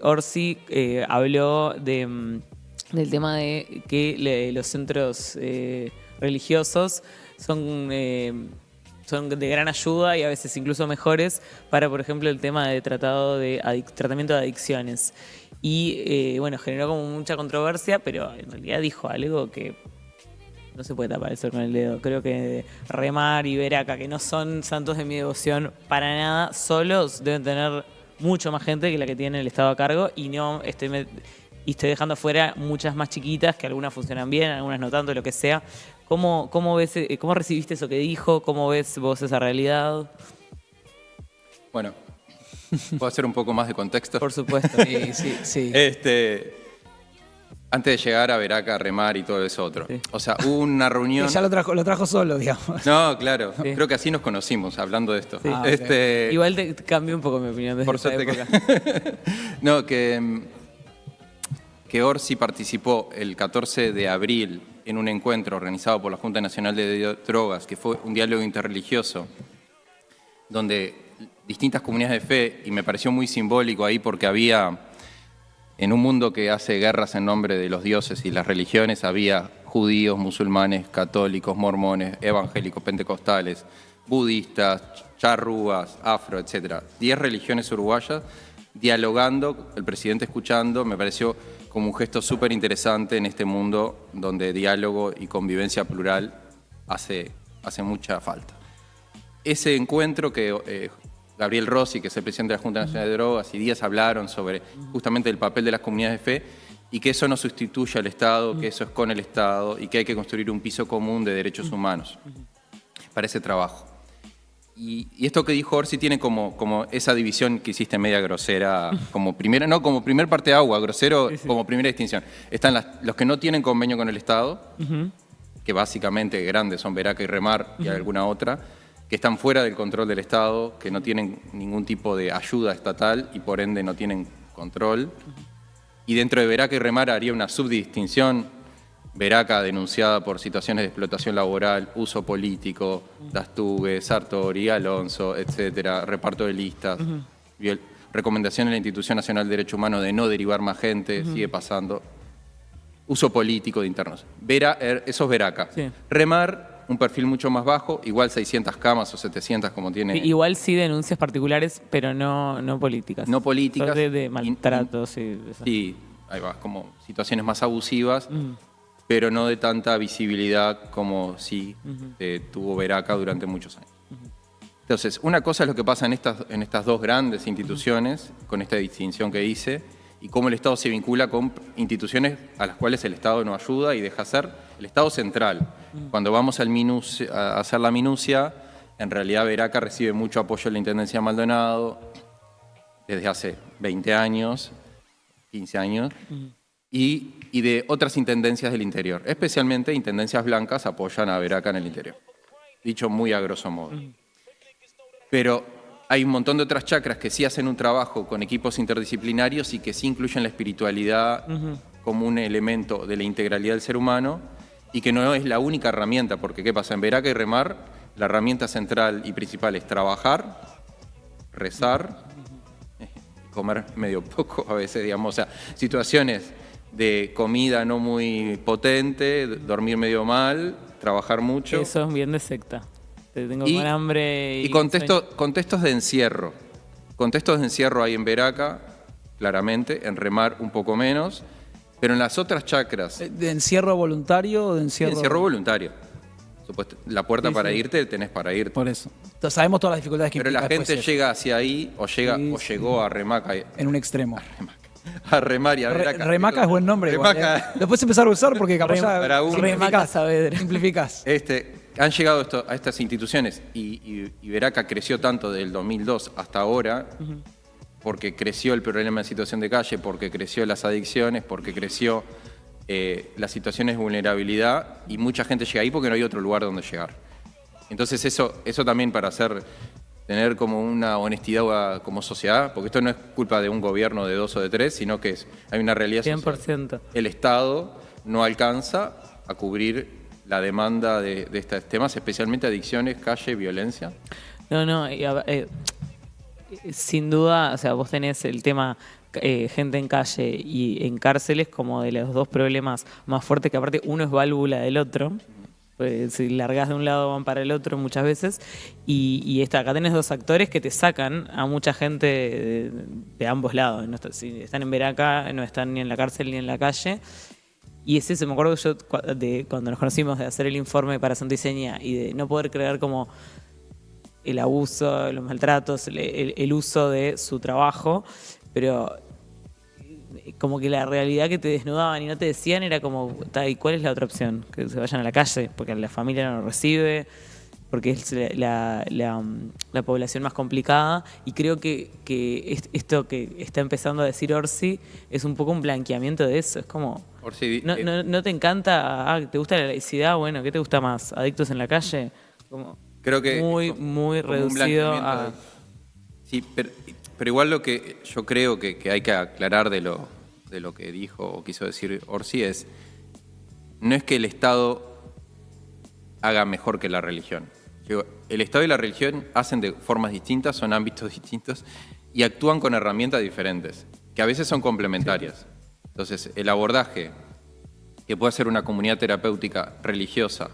Orsi habló del tema de que los centros religiosos son de gran ayuda y a veces incluso mejores para, por ejemplo, el tema de tratamiento de adicciones. Y bueno, generó como mucha controversia, pero en realidad dijo algo que no se puede tapar el sol con el dedo. Creo que Remar y Veraca, que no son santos de mi devoción para nada, solos deben tener mucho más gente que la que tiene el Estado a cargo, y no estoy dejando afuera muchas más chiquitas, que algunas funcionan bien, algunas no tanto, lo que sea. ¿Cómo recibiste eso que dijo? ¿Cómo ves vos esa realidad? Bueno, ¿puedo hacer un poco más de contexto? Por supuesto. Sí. Antes de llegar a Veraca, Remar y todo eso otro. Sí. O sea, hubo una reunión... Y ya lo trajo solo, digamos. No, claro. Sí. Creo que así nos conocimos, hablando de esto. Sí. Okay. Igual te cambió un poco mi opinión desde esa época. No, que Orsi participó el 14 de abril en un encuentro organizado por la Junta Nacional de Drogas, que fue un diálogo interreligioso, donde distintas comunidades de fe, y me pareció muy simbólico ahí porque había... En un mundo que hace guerras en nombre de los dioses y las religiones, había judíos, musulmanes, católicos, mormones, evangélicos, pentecostales, budistas, charrúas, afro, etc. 10 religiones uruguayas dialogando, el presidente escuchando. Me pareció como un gesto súper interesante en este mundo donde diálogo y convivencia plural hace mucha falta. Ese encuentro que... Gabriel Rossi, que es el presidente de la Junta Nacional de Drogas, y Díaz hablaron sobre justamente el papel de las comunidades de fe y que eso no sustituye al Estado, que eso es con el Estado y que hay que construir un piso común de derechos humanos para ese trabajo. Y esto que dijo Orsi tiene como esa división que hiciste media grosera, como primer parte de agua, grosero como primera distinción. Están los que no tienen convenio con el Estado, que básicamente grandes son Veraca y Remar y alguna otra, que están fuera del control del Estado, que no tienen ningún tipo de ayuda estatal y por ende no tienen control. Y dentro de Veraca y Remar haría una subdistinción. Veraca denunciada por situaciones de explotación laboral, uso político, Dastugue, Sartori, Alonso, etcétera, reparto de listas, recomendación de la Institución Nacional de Derechos Humanos de no derivar más gente, sigue pasando. Uso político de internos. Eso es Veraca. Sí. Remar, un perfil mucho más bajo, igual 600 camas o 700 como tiene... Igual sí denuncias particulares, pero no políticas. No políticas. De maltratos Sí, ahí va, como situaciones más abusivas, pero no de tanta visibilidad como sí tuvo Veraca durante muchos años. Entonces, una cosa es lo que pasa en estas dos grandes instituciones, con esta distinción que hice, y cómo el Estado se vincula con instituciones a las cuales el Estado no ayuda y deja ser el Estado central. Cuando vamos a hacer la minucia, en realidad Veraca recibe mucho apoyo de la Intendencia de Maldonado desde hace 20 años, 15 años, y de otras intendencias del interior. Especialmente intendencias blancas apoyan a Veraca en el interior. Dicho muy a grosso modo. Pero hay un montón de otras chacras que sí hacen un trabajo con equipos interdisciplinarios y que sí incluyen la espiritualidad como un elemento de la integralidad del ser humano y que no es la única herramienta, porque ¿qué pasa? En Veraca y Remar, la herramienta central y principal es trabajar, rezar, comer medio poco a veces, digamos, o sea, situaciones de comida no muy potente, dormir medio mal, trabajar mucho. Eso es bien de secta. Tengo con hambre y contextos de encierro. Contextos de encierro hay en Veraca, claramente, en Remar un poco menos, pero en las otras chacras... ¿De encierro voluntario o de encierro...? De encierro voluntario. La puerta para irte, tenés para irte. Por eso. Entonces, sabemos todas las dificultades que implica. Pero la gente llega hacia ahí o llegó a Remaca. En un extremo. A Remar y a Veraca. Remaca es buen nombre. Remaca. Después empezar a usar porque capaz Remaca Saavedra. Simplificás. Han llegado a estas instituciones y Veraca creció tanto del 2002 hasta ahora porque creció el problema de situación de calle, porque creció las adicciones, porque creció las situaciones de vulnerabilidad y mucha gente llega ahí porque no hay otro lugar donde llegar. Entonces eso también para tener como una honestidad como sociedad, porque esto no es culpa de un gobierno de 2 o de 3, sino que hay una realidad 100%. social. El Estado no alcanza a cubrir la demanda de estos temas, especialmente adicciones, calle, violencia. No, sin duda, o sea, vos tenés el tema gente en calle y en cárceles como de los dos problemas más fuertes, que aparte uno es válvula del otro. Pues si largas de un lado van para el otro muchas veces. Y acá tenés dos actores que te sacan a mucha gente de ambos lados. No si están en Veraca, no están ni en la cárcel ni en la calle. Y es eso, me acuerdo yo de cuando nos conocimos, de hacer el informe para Santa Iseña y de no poder creer como el abuso, los maltratos, el uso de su trabajo, pero como que la realidad que te desnudaban y no te decían era como, ¿y cuál es la otra opción? Que se vayan a la calle, porque la familia no lo recibe, porque es la población más complicada. Y creo que esto que está empezando a decir Orsi es un poco un blanqueamiento de eso. Es como, Orsi, no te encanta, ¿te gusta la laicidad? Bueno, ¿qué te gusta más? ¿Adictos en la calle? Como creo que muy como reducido a... Sí, pero igual lo que yo creo que hay que aclarar de lo que dijo o quiso decir Orsi es, no es que el Estado haga mejor que la religión. Digo, el Estado y la religión hacen de formas distintas, son ámbitos distintos y actúan con herramientas diferentes, que a veces son complementarias. Entonces, el abordaje que puede hacer una comunidad terapéutica religiosa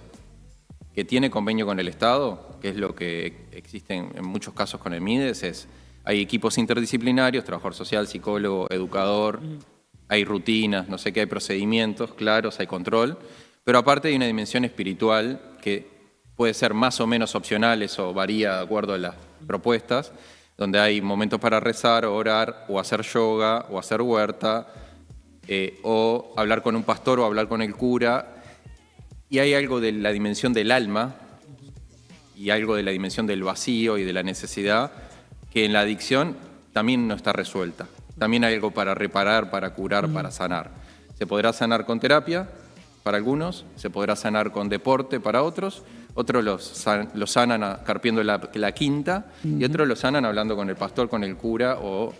que tiene convenio con el Estado, que es lo que existe en muchos casos con el MIDES, hay equipos interdisciplinarios, trabajador social, psicólogo, educador, hay rutinas, no sé qué, hay procedimientos claros, hay control, pero aparte hay una dimensión espiritual que puede ser más o menos opcional, eso varía de acuerdo a las propuestas, donde hay momentos para rezar, orar, o hacer yoga, o hacer huerta, o hablar con un pastor o hablar con el cura. Y hay algo de la dimensión del alma y algo de la dimensión del vacío y de la necesidad que en la adicción también no está resuelta. También hay algo para reparar, para curar, para sanar. Se podrá sanar con terapia para algunos, se podrá sanar con deporte para otros los sanan carpiendo la quinta y otros los sanan hablando con el pastor, con el cura o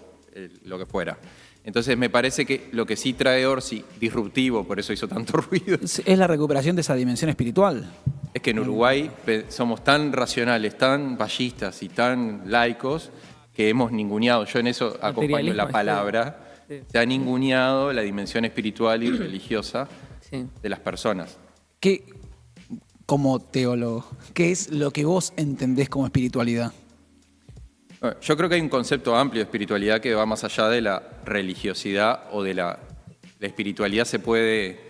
lo que fuera. Entonces me parece que lo que sí trae Orsi, disruptivo, por eso hizo tanto ruido. Es la recuperación de esa dimensión espiritual. Es que en Uruguay somos tan racionales, tan vallistas y tan laicos que hemos ninguneado, yo en eso acompaño la palabra, se ha ninguneado la dimensión espiritual y religiosa de las personas. ¿Qué, como teólogo, qué es lo que vos entendés como espiritualidad? Yo creo que hay un concepto amplio de espiritualidad que va más allá de la religiosidad o de la espiritualidad se puede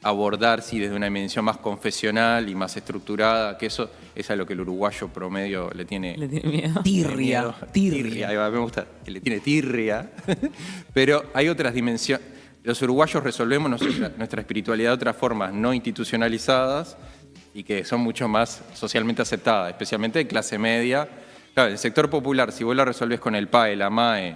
abordar desde una dimensión más confesional y más estructurada, que eso es a lo que el uruguayo promedio le tiene miedo. Tirria. Ahí va, me gusta, que le tiene tirria. Pero hay otras dimensiones. Los uruguayos resolvemos nuestra espiritualidad de otras formas no institucionalizadas y que son mucho más socialmente aceptadas, especialmente de clase media. Claro, el sector popular, si vos la resolvés con el PAE, la MAE,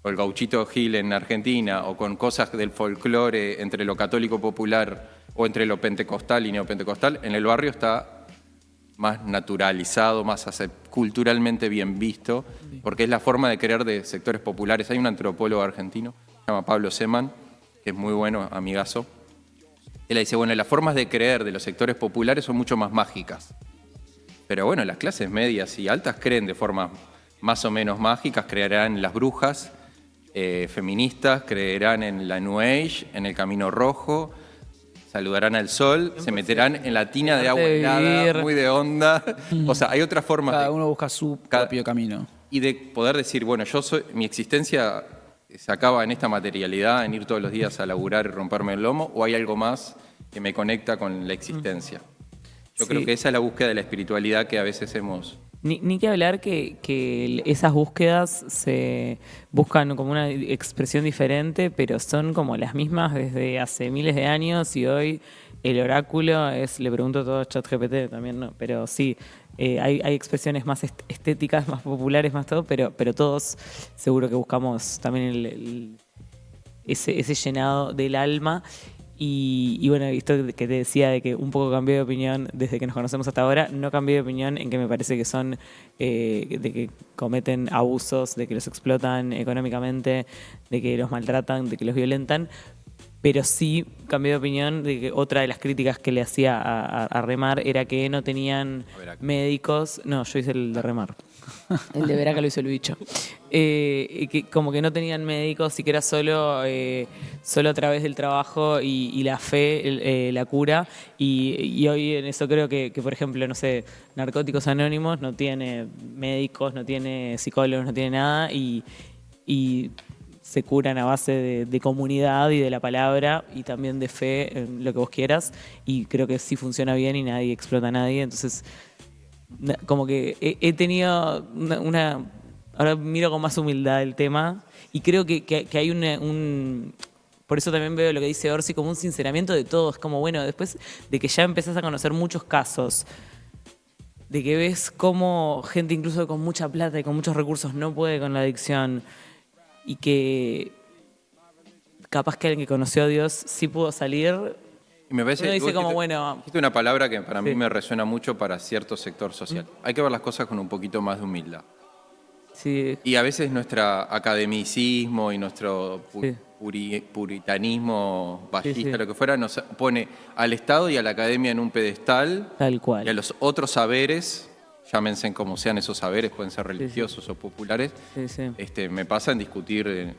o el gauchito Gil en Argentina, o con cosas del folclore entre lo católico popular o entre lo pentecostal y neopentecostal, en el barrio está más naturalizado, más culturalmente bien visto, porque es la forma de creer de sectores populares. Hay un antropólogo argentino, se llama Pablo Seman, que es muy bueno, amigazo. Él dice, bueno, las formas de creer de los sectores populares son mucho más mágicas. Pero bueno, las clases medias y altas creen de formas más o menos mágicas, creerán en las brujas feministas, creerán en la New Age, en el Camino Rojo, saludarán al sol, se meterán en la tina de agua helada, muy de onda. O sea, hay otras formas. Cada uno busca su propio camino. Y de poder decir, bueno, mi existencia se acaba en esta materialidad, en ir todos los días a laburar y romperme el lomo, o hay algo más que me conecta con la existencia. Yo creo que esa es la búsqueda de la espiritualidad que a veces hemos... Ni que hablar que esas búsquedas se buscan como una expresión diferente, pero son como las mismas desde hace miles de años y hoy el oráculo es, le pregunto todo a ChatGPT también, no, pero sí, hay expresiones más estéticas, más populares, más todo, pero todos seguro que buscamos también ese llenado del alma. Y bueno, esto que te decía de que un poco cambié de opinión desde que nos conocemos hasta ahora, no cambié de opinión en que me parece que son, de que cometen abusos, de que los explotan económicamente, de que los maltratan, de que los violentan, Pero sí cambié de opinión de que otra de las críticas que le hacía a Remar era que no tenían médicos. No, yo hice el de Remar. El de Veraca lo hizo el bicho. Que como que no tenían médicos y que era solo a través del trabajo y la fe, la cura. Y hoy en eso creo que, por ejemplo, no sé, Narcóticos Anónimos no tiene médicos, no tiene psicólogos, no tiene nada y se curan a base de comunidad y de la palabra y también de fe en lo que vos quieras. Y creo que sí funciona bien y nadie explota a nadie. Entonces, como que he tenido ahora miro con más humildad el tema y creo que hay por eso también veo lo que dice Orsi como un sinceramiento de todo. Es como, bueno, después de que ya empezás a conocer muchos casos, de que ves cómo gente incluso con mucha plata y con muchos recursos no puede con la adicción y que capaz que alguien que conoció a Dios sí pudo salir. Y me parece, uno dice como, dijiste, bueno... dijiste una palabra que para mí Sí. me resuena mucho para cierto sector social. Hay que ver las cosas con un poquito más de humildad. Sí, Y a veces nuestro academicismo y nuestro Sí. puritanismo bajista, Sí, sí. lo que fuera, nos pone al Estado y a la academia en un pedestal tal cual. y a los otros saberes, llámense como sean esos saberes, pueden ser religiosos o populares, Sí, sí. me pasa en discutir,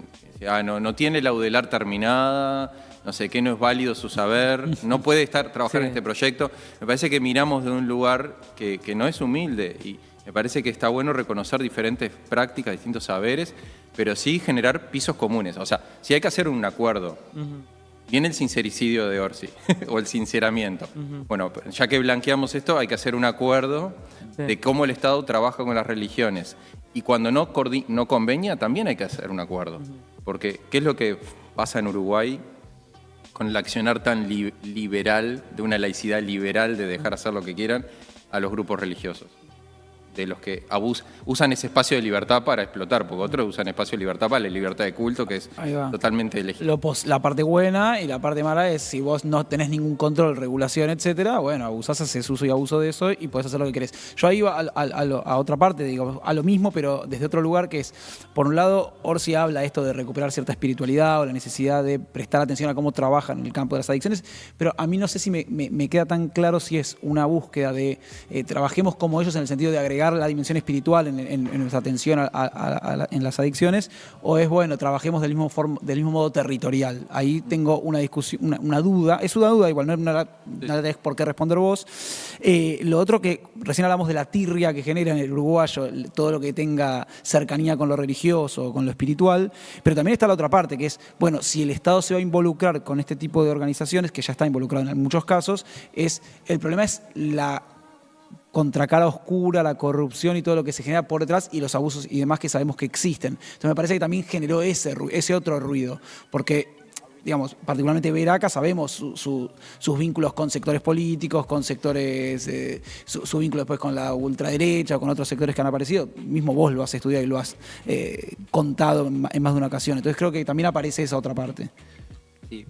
no tiene la UDELAR terminada, no sé qué, no es válido su saber, no puede trabajar Sí. en este proyecto. Me parece que miramos de un lugar que no es humilde y me parece que está bueno reconocer diferentes prácticas, distintos saberes, pero sí generar pisos comunes. O sea, si hay que hacer un acuerdo, viene el sincericidio de Orsi, o el sinceramiento. Bueno, ya que blanqueamos esto, hay que hacer un acuerdo Sí. de cómo el Estado trabaja con las religiones. Y cuando no convenía, también hay que hacer un acuerdo. Porque, ¿qué es lo que pasa en Uruguay con el accionar tan liberal, de una laicidad liberal de dejar hacer lo que quieran a los grupos religiosos? De los que usan ese espacio de libertad para explotar, porque otros usan espacio de libertad para la libertad de culto, que es Ahí va. totalmente legítima. La parte buena y la parte mala es si vos no tenés ningún control, regulación, etcétera, bueno, abusás, haces uso y abuso de eso y podés hacer lo que querés. Yo ahí iba a otra parte, digo, a lo mismo, pero desde otro lugar, que es, por un lado, Orsi habla esto de recuperar cierta espiritualidad o la necesidad de prestar atención a cómo trabajan en el campo de las adicciones, pero a mí no sé si me queda tan claro si es una búsqueda de trabajemos como ellos en el sentido de agregar la dimensión espiritual en nuestra atención en las adicciones, o es, bueno, trabajemos del mismo modo territorial. Ahí tengo una discusión, una duda, es una duda igual, no la tenés por qué responder vos. Lo otro que recién hablamos de la tirria que genera en el uruguayo, todo lo que tenga cercanía con lo religioso, con lo espiritual, pero también está la otra parte, que es, bueno, si el Estado se va a involucrar con este tipo de organizaciones, que ya está involucrado en muchos casos, el problema es la contracara oscura, la corrupción y todo lo que se genera por detrás y los abusos y demás que sabemos que existen. Entonces me parece que también generó ese otro ruido, porque, digamos, particularmente Veraca, sabemos sus vínculos con sectores políticos, con sectores, su vínculo después con la ultraderecha o con otros sectores que han aparecido. Mismo vos lo has estudiado y lo has contado en más de una ocasión. Entonces creo que también aparece esa otra parte. Sí.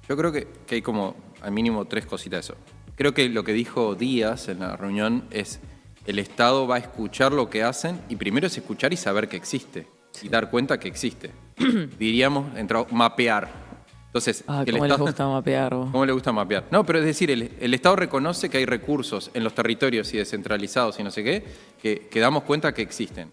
Yo creo que hay como al mínimo 3 cositas de eso. Creo que lo que dijo Díaz en la reunión es el Estado va a escuchar lo que hacen y primero es escuchar y saber que existe y dar cuenta que existe. Diríamos, mapear. Entonces, que el ¿cómo les Estado, gusta mapear vos? ¿cómo le gusta mapear? No, pero es decir, el Estado reconoce que hay recursos en los territorios y descentralizados y no sé qué, que damos cuenta que existen.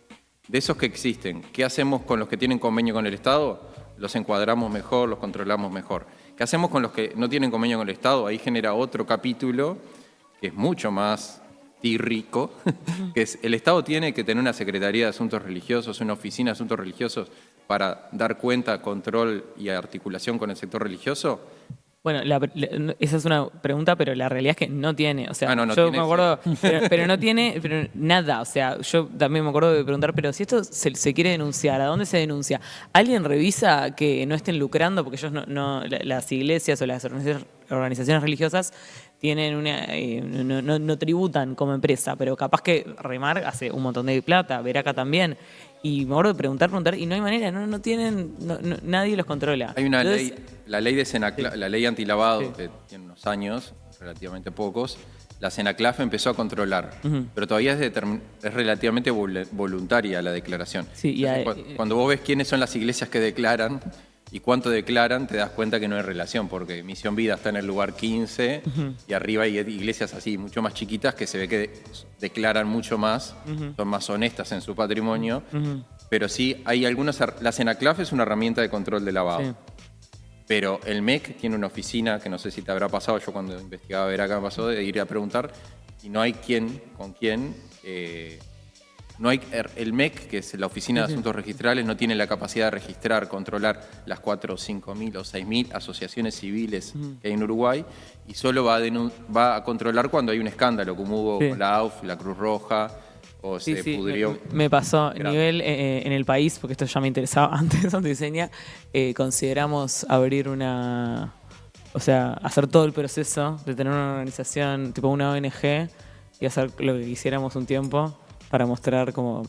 De esos que existen, ¿qué hacemos con los que tienen convenio con el Estado? Los encuadramos mejor, los controlamos mejor. ¿Qué hacemos con los que no tienen convenio con el Estado? Ahí genera otro capítulo que es mucho más rico, que es el Estado tiene que tener una Secretaría de Asuntos Religiosos, una oficina de Asuntos Religiosos para dar cuenta, control y articulación con el sector religioso. Bueno, esa es una pregunta, pero la realidad es que no tiene. O sea, No yo tiene, me acuerdo, pero no tiene nada. O sea, yo también me acuerdo de preguntar, pero si esto se quiere denunciar, ¿a dónde se denuncia? ¿Alguien revisa que no estén lucrando? Porque ellos las iglesias o las organizaciones religiosas tienen no tributan como empresa, pero capaz que Remar hace un montón de plata, Veraca también. Y me acuerdo de preguntar, y no hay manera, no tienen, nadie los controla. Hay una Entonces, ley, la ley de Senaclaf, Sí. la ley antilavado, Sí. que tiene unos años, relativamente pocos, la Senaclaf empezó a controlar, pero todavía es relativamente voluntaria la declaración. Sí, Entonces, cuando vos ves quiénes son las iglesias que declaran, y cuánto declaran, te das cuenta que no hay relación, porque Misión Vida está en el lugar 15 y arriba hay iglesias así, mucho más chiquitas, que se ve que declaran mucho más, son más honestas en su patrimonio, pero sí hay algunas, la Senaclaf es una herramienta de control de lavado. Sí. Pero el MEC tiene una oficina que no sé si te habrá pasado, yo cuando investigaba ver acá me pasó de ir a preguntar y no hay con quién. No hay, el MEC, que es la Oficina de Asuntos Registrales, no tiene la capacidad de registrar, controlar las 4 o 5 mil o 6 mil asociaciones civiles que hay en Uruguay y solo va a controlar cuando hay un escándalo, como hubo con la AUF, la Cruz Roja, o se pudrió. Me pasó a nivel en el país, porque esto ya me interesaba antes de diseña, consideramos abrir o sea, hacer todo el proceso de tener una organización, tipo una ONG, y hacer lo que quisiéramos un tiempo para mostrar cómo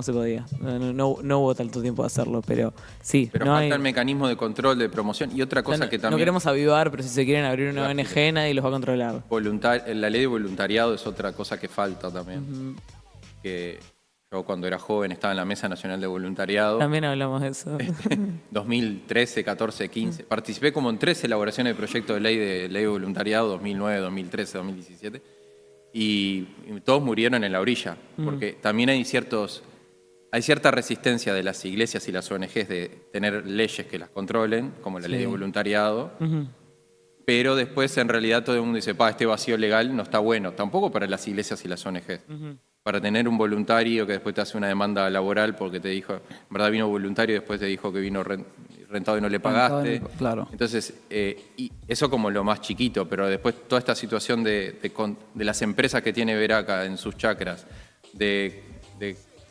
se podía. No hubo tanto tiempo de hacerlo, pero sí. Pero falta el mecanismo de control, de promoción. Y otra cosa que también... No queremos avivar, pero si se quieren abrir una ONG, nadie los va a controlar. La ley de voluntariado es otra cosa que falta también. Que yo cuando era joven estaba en la Mesa Nacional de Voluntariado. También hablamos de eso. 2013, 14, 15. Participé como en 3 elaboraciones de proyectos de ley de voluntariado, 2009, 2013, 2017. Y todos murieron en la orilla, porque también hay cierta resistencia de las iglesias y las ONGs de tener leyes que las controlen, como la ley de voluntariado, pero después en realidad todo el mundo dice, este vacío legal no está bueno, tampoco para las iglesias y las ONGs. Para tener un voluntario que después te hace una demanda laboral porque te dijo, en verdad vino voluntario y después te dijo que vino rentado y no le pagaste. Claro. Entonces, y eso como lo más chiquito, pero después toda esta situación de las empresas que tiene Veraca en sus chacras, de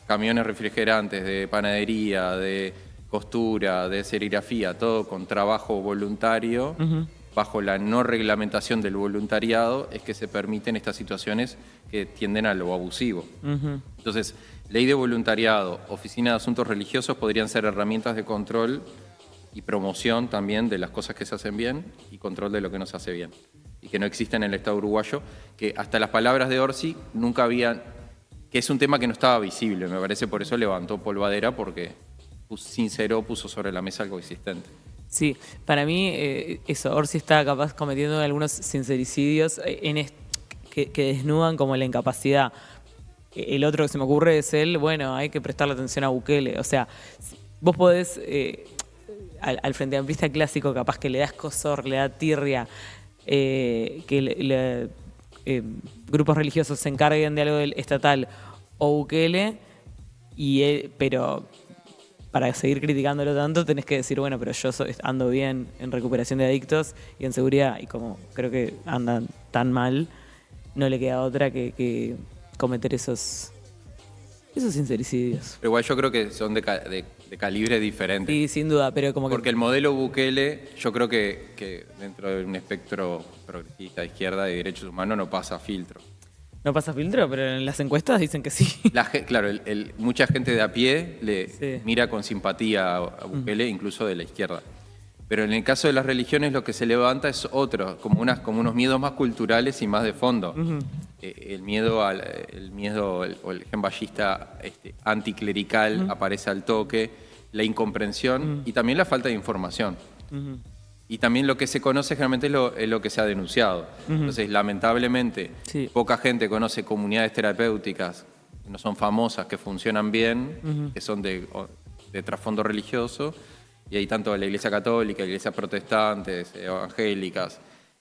camiones refrigerantes, de panadería, de costura, de serigrafía, todo con trabajo voluntario, bajo la no reglamentación del voluntariado, es que se permiten estas situaciones que tienden a lo abusivo. Entonces, ley de voluntariado, oficina de asuntos religiosos podrían ser herramientas de control y promoción también de las cosas que se hacen bien y control de lo que no se hace bien. Y que no existen en el Estado uruguayo, que hasta las palabras de Orsi nunca habían, que es un tema que no estaba visible, me parece, por eso levantó polvadera, porque puso sobre la mesa algo existente. Sí, para mí Orsi está capaz cometiendo algunos sincericidios que desnudan como la incapacidad. El otro que se me ocurre es hay que prestarle atención a Bukele. O sea, vos podés, al Frente Amplista clásico, capaz que le da escozor, le da tirria, que grupos religiosos se encarguen de algo del estatal o Bukele, pero para seguir criticándolo tanto tenés que decir, pero yo ando bien en recuperación de adictos y en seguridad, y como creo que andan tan mal, no le queda otra que cometer esos sincericidios. Pero igual yo creo que son de calibre diferente. Sí, sin duda, pero Porque el modelo Bukele, yo creo que dentro de un espectro progresista de izquierda de derechos humanos no pasa filtro. No pasa filtro, pero en las encuestas dicen que sí. Claro, mucha gente de a pie mira con simpatía a Bukele, incluso de la izquierda. Pero en el caso de las religiones lo que se levanta es otro, como unos miedos más culturales y más de fondo. El miedo o el gen ballista anticlerical aparece al toque, la incomprensión y también la falta de información. Y también lo que se conoce generalmente es lo que se ha denunciado. Entonces, lamentablemente, poca gente conoce comunidades terapéuticas que no son famosas, que funcionan bien, que son de trasfondo religioso. Y hay tanto la Iglesia Católica, iglesias protestantes, evangélicas,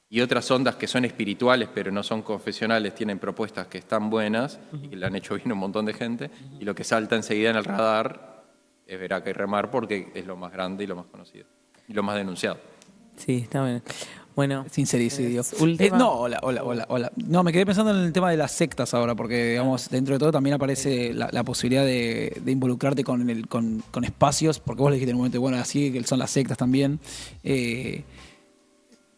y otras ondas que son espirituales, pero no son confesionales, tienen propuestas que están buenas y que le han hecho bien a un montón de gente. Y lo que salta enseguida en el radar es Veraca y Remar, porque es lo más grande y lo más conocido. Y lo más denunciado. Sí, está bien. Bueno, sincericidio. Última. Hola. No, me quedé pensando en el tema de las sectas ahora, porque digamos, dentro de todo también aparece la posibilidad de involucrarte con espacios, porque vos le dijiste en un momento, así que son las sectas también.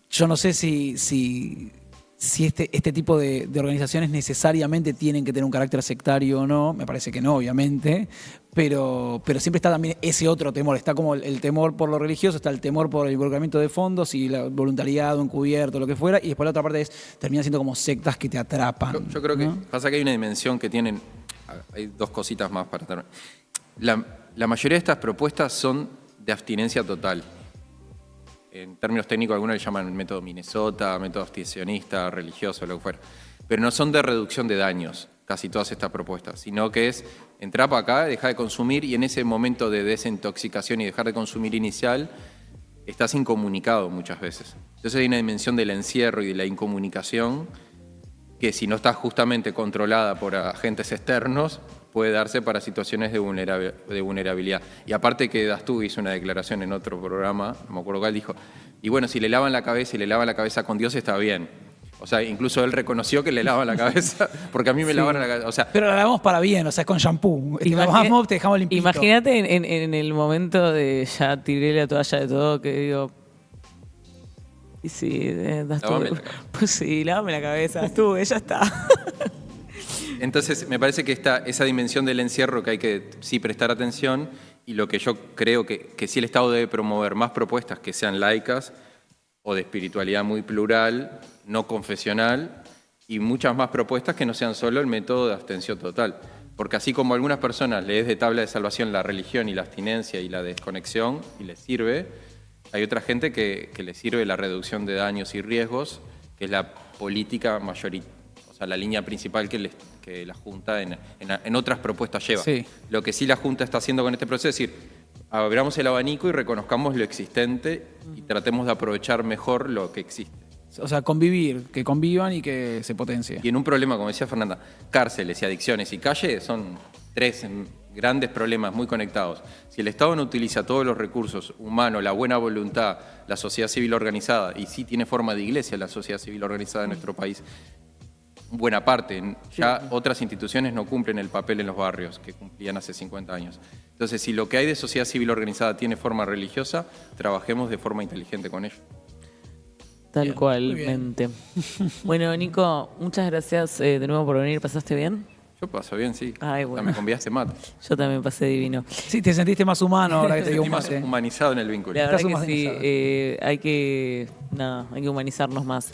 Yo no sé si este tipo de organizaciones necesariamente tienen que tener un carácter sectario o no, me parece que no, obviamente, pero siempre está también ese otro temor, está como el temor por lo religioso, está el temor por el involucramiento de fondos y el voluntariado encubierto, lo que fuera, y después la otra parte termina siendo como sectas que te atrapan. Yo creo que pasa que hay una dimensión que tienen, hay dos cositas más para terminar. La mayoría de estas propuestas son de abstinencia total. En términos técnicos, algunos le llaman método Minnesota, método abstencionista, religioso, lo que fuera. Pero no son de reducción de daños, casi todas estas propuestas, sino que es entrar para acá, dejar de consumir y en ese momento de desintoxicación y dejar de consumir inicial, estás incomunicado muchas veces. Entonces hay una dimensión del encierro y de la incomunicación que si no está justamente controlada por agentes externos, puede darse para situaciones de vulnerabilidad. Y aparte que Dastugue hizo una declaración en otro programa, no me acuerdo cuál, dijo, y bueno, si le lavan la cabeza y le lavan la cabeza con Dios está bien. O sea, incluso él reconoció que le lavan la cabeza, porque a mí me lavaron la cabeza. O sea, Pero la lavamos para bien, o sea, es con shampoo. Te lavamos, te dejamos limpito. Imagínate en el momento de ya tiré la toalla de todo, que digo... Y sí, Lávame la cabeza. pues sí, lávame la cabeza, Dastugue, ya está. entonces, me parece que esa dimensión del encierro que hay que sí prestar atención y lo que yo creo que sí el Estado debe promover más propuestas que sean laicas o de espiritualidad muy plural, no confesional, y muchas más propuestas que no sean solo el método de abstención total. Porque así como a algunas personas les es de tabla de salvación la religión y la abstinencia y la desconexión, y les sirve, hay otra gente que les sirve la reducción de daños y riesgos, que es la política mayoritaria, o sea, la línea principal que la Junta en otras propuestas lleva. Sí. Lo que sí la Junta está haciendo con este proceso es decir, abramos el abanico y reconozcamos lo existente y tratemos de aprovechar mejor lo que existe. O sea, convivir, que convivan y que se potencie. Y en un problema, como decía Fernanda, cárceles y adicciones y calle son 3 grandes problemas muy conectados. Si el Estado no utiliza todos los recursos humanos, la buena voluntad, la sociedad civil organizada, y sí tiene forma de iglesia la sociedad civil organizada en nuestro país, buena parte, ya otras instituciones no cumplen el papel en los barrios que cumplían hace 50 años. Entonces, si lo que hay de sociedad civil organizada tiene forma religiosa, trabajemos de forma inteligente con ello. Tal Bien, cualmente. Bueno, Nico, muchas gracias de nuevo por venir. ¿Pasaste bien? Yo paso bien, sí. Ay, O sea, bueno. me convidaste mate. Yo también pasé divino. Sí, te sentiste más humano ahora que te dio un Estoy más mate. humanizado en el vínculo. La verdad Estás que sí, humanizado. hay que humanizarnos más.